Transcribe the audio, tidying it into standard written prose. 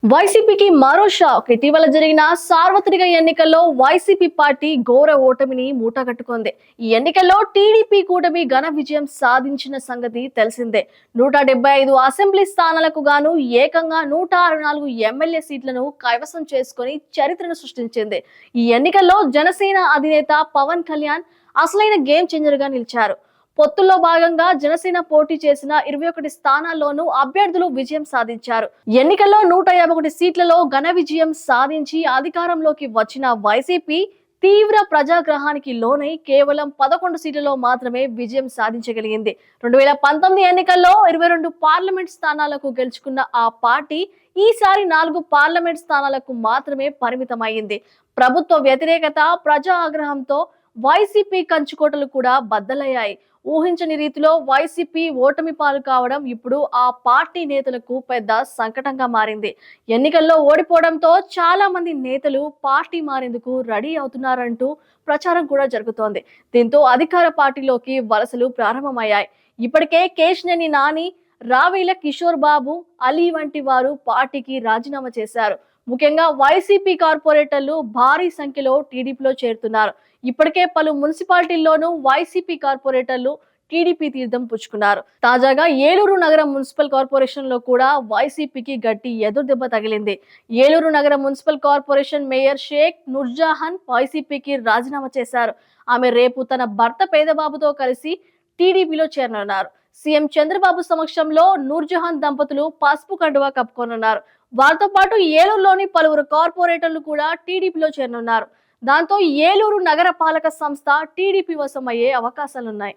వైసీపీకి మరో షాక్. ఇటీవల జరిగిన సార్వత్రిక ఎన్నికల్లో వైసీపీ పార్టీ ఘోర ఓటమిని మూటగట్టుకుంది. ఈ ఎన్నికల్లో టీడీపీ కూటమి ఘన విజయం సాధించిన సంగతి తెలిసిందే. 175 అసెంబ్లీ స్థానాలకు గాను ఏకంగా 164 ఎమ్మెల్యే సీట్లను కైవసం చేసుకుని చరిత్రను సృష్టించింది. ఈ ఎన్నికల్లో జనసేన అధినేత పవన్ కళ్యాణ్ అసలైన గేమ్ చేంజర్ గా నిలిచారు. పొత్తుల్లో భాగంగా జనసేన పోటీ చేసిన 21 స్థానాల్లోనూ అభ్యర్థులు విజయం సాధించారు. ఎన్నికల్లో 151 సీట్లలో ఘన విజయం సాధించి అధికారంలోకి వచ్చిన వైసీపీ తీవ్ర ప్రజాగ్రహానికి లోనై కేవలం 11 సీట్లలో మాత్రమే విజయం సాధించగలిగింది. 2019 ఎన్నికల్లో 22 పార్లమెంట్ స్థానాలకు గెలుచుకున్న ఆ పార్టీ ఈసారి 4 పార్లమెంట్ స్థానాలకు మాత్రమే పరిమితమైంది. ప్రభుత్వ వ్యతిరేకత, ప్రజా ఆగ్రహంతో వైసీపీ కంచుకోటలు కూడా బద్దలయ్యాయి. ఊహించని రీతిలో వైసీపీ ఓటమి పాలు కావడం ఇప్పుడు ఆ పార్టీ నేతలకు పెద్ద సంకటంగా మారింది. ఎన్నికల్లో ఓడిపోవడంతో చాలా మంది నేతలు పార్టీ మారేందుకు రెడీ అవుతున్నారంటూ ప్రచారం కూడా జరుగుతోంది. దీంతో అధికార పార్టీలోకి వలసలు ప్రారంభమయ్యాయి. ఇప్పటికే కేశినేని నాని, రావేల కిషోర్ బాబు, అలీ వంటి వారు పార్టీకి రాజీనామా చేశారు. ముఖ్యంగా వైసీపీ కార్పొరేటర్లు భారీ సంఖ్యలో టీడీపీలో చేరుతున్నారు. ఇప్పటికే పలు మున్సిపాలిటీల్లోనూ వైసీపీ కార్పొరేటర్లు టీడీపీ తీర్థం పుచ్చుకున్నారు. తాజాగా ఏలూరు నగర మున్సిపల్ కార్పొరేషన్ లో కూడా వైసీపీకి గట్టి ఎదురుదెబ్బ తగిలింది. ఏలూరు నగర municipal corporation mayor Shaik Noorjahan వైసీపీకి రాజీనామా చేశారు. ఆమె రేపు తన భర్త పేదబాబుతో కలిసి టీడీపీలో చేరనున్నారు. సీఎం చంద్రబాబు సమక్షంలో నూర్జహాన్ దంపతులు పసుపు కండువా కప్పుకోనున్నారు. వారితో పాటు ఏలూరులోని పలువురు కార్పొరేటర్లు కూడా టీడీపీలో చేరనున్నారు. దాంతో ఏలూరు నగర పాలక సంస్థ టీడీపీ వశం అయ్యే అవకాశాలున్నాయి.